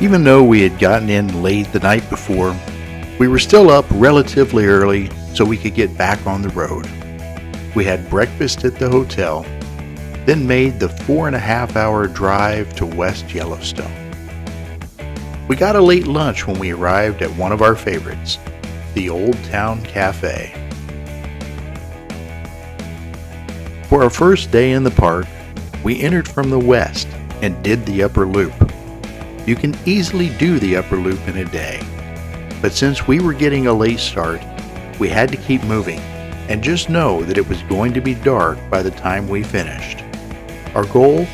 Even though we had gotten in late the night before, we were still up relatively early so we could get back on the road. We had breakfast at the hotel, then made the 4.5-hour drive to West Yellowstone. We got a late lunch when we arrived at one of our favorites, the Old Town Cafe. For our first day in the park, we entered from the west and did the upper loop. You can easily do the upper loop in a day, but since we were getting a late start, we had to keep moving and just know that it was going to be dark by the time we finished. Our goal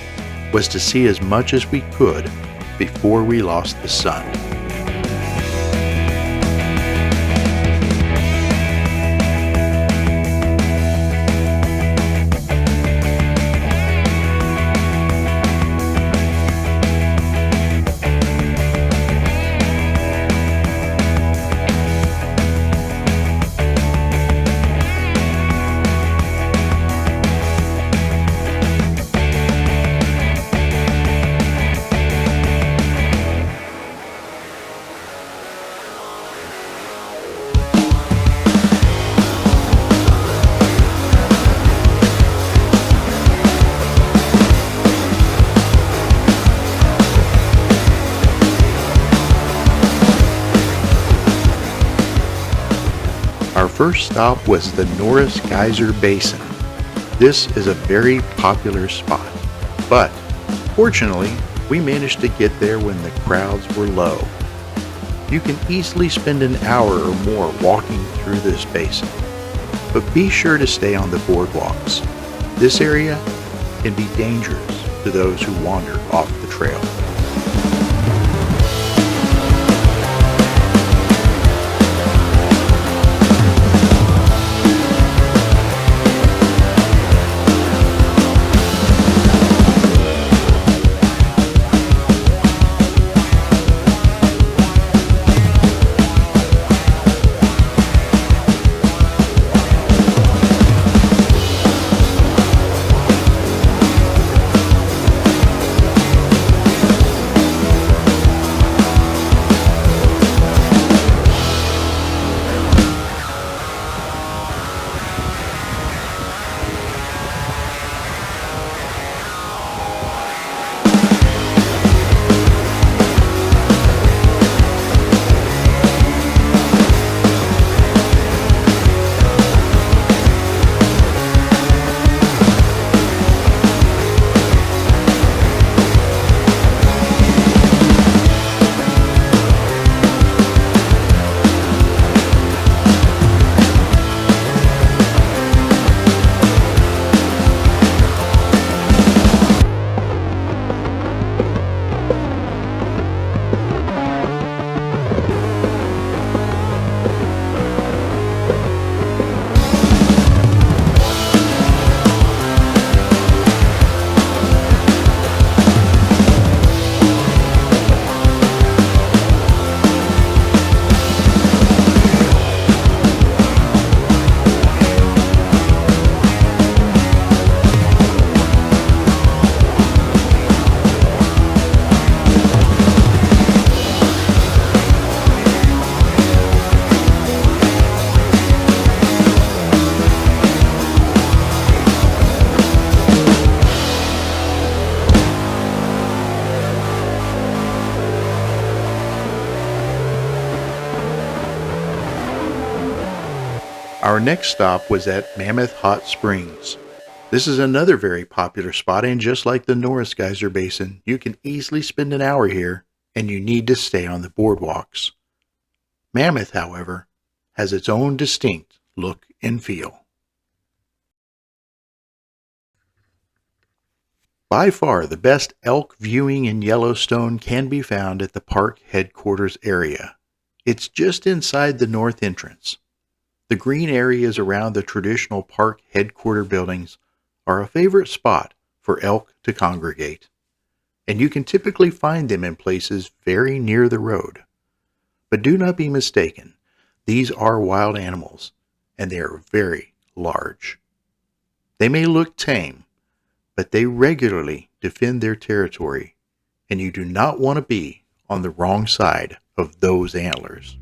was to see as much as we could before we lost the sun. Our first stop was the Norris Geyser Basin. This is a very popular spot, but fortunately, we managed to get there when the crowds were low. You can easily spend an hour or more walking through this basin, but be sure to stay on the boardwalks. This area can be dangerous to those who wander off the trail. Our next stop was at Mammoth Hot Springs. This is another very popular spot, and just like the Norris Geyser Basin, you can easily spend an hour here, and you need to stay on the boardwalks. Mammoth, however, has its own distinct look and feel. By far, the best elk viewing in Yellowstone can be found at the park headquarters area. It's just inside the north entrance. The green areas around the traditional park headquarter buildings are a favorite spot for elk to congregate, and you can typically find them in places very near the road. But do not be mistaken, these are wild animals, and they are very large. They may look tame, but they regularly defend their territory, and you do not want to be on the wrong side of those antlers.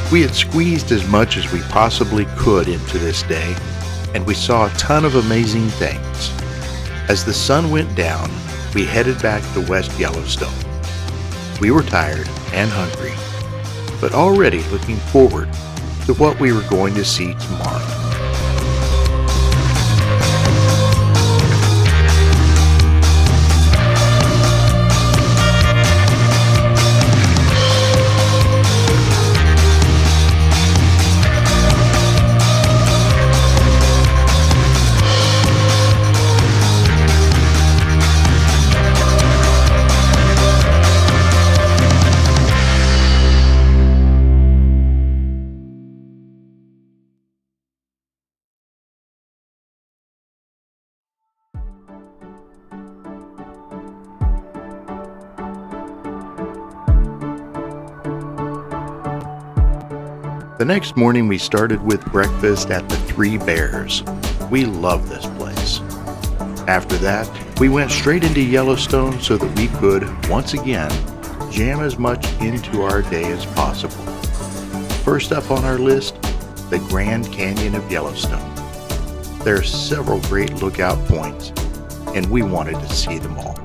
We had squeezed as much as we possibly could into this day, and we saw a ton of amazing things. As the sun went down, we headed back to West Yellowstone. We were tired and hungry, but already looking forward to what we were going to see tomorrow. The next morning we started with breakfast at the Three Bears. We love this place. After that, we went straight into Yellowstone so that we could, once again, jam as much into our day as possible. First up on our list, the Grand Canyon of Yellowstone. There are several great lookout points, and we wanted to see them all.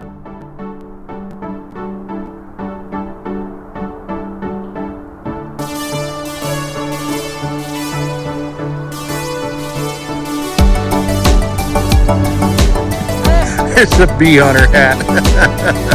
It's a bee on her hat.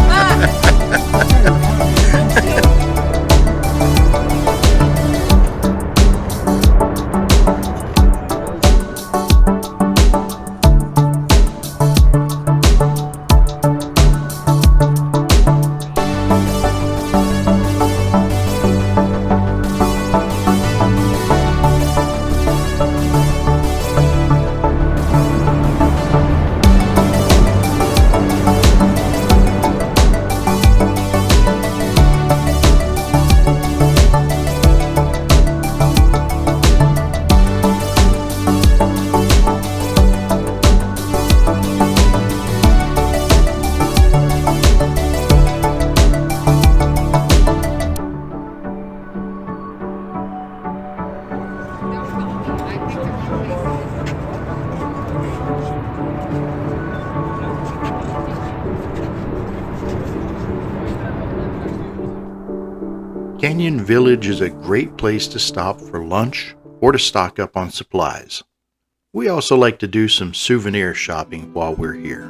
Canyon Village is a great place to stop for lunch or to stock up on supplies. We also like to do some souvenir shopping while we're here.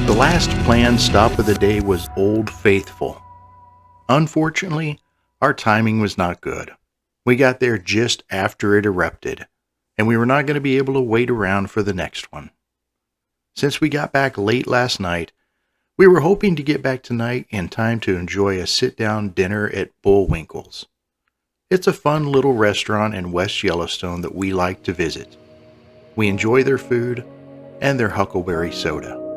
The last planned stop of the day was Old Faithful. Unfortunately, our timing was not good. We got there just after it erupted, and we were not going to be able to wait around for the next one. Since we got back late last night, we were hoping to get back tonight in time to enjoy a sit-down dinner at Bullwinkle's. It's a fun little restaurant in West Yellowstone that we like to visit. We enjoy their food and their huckleberry soda.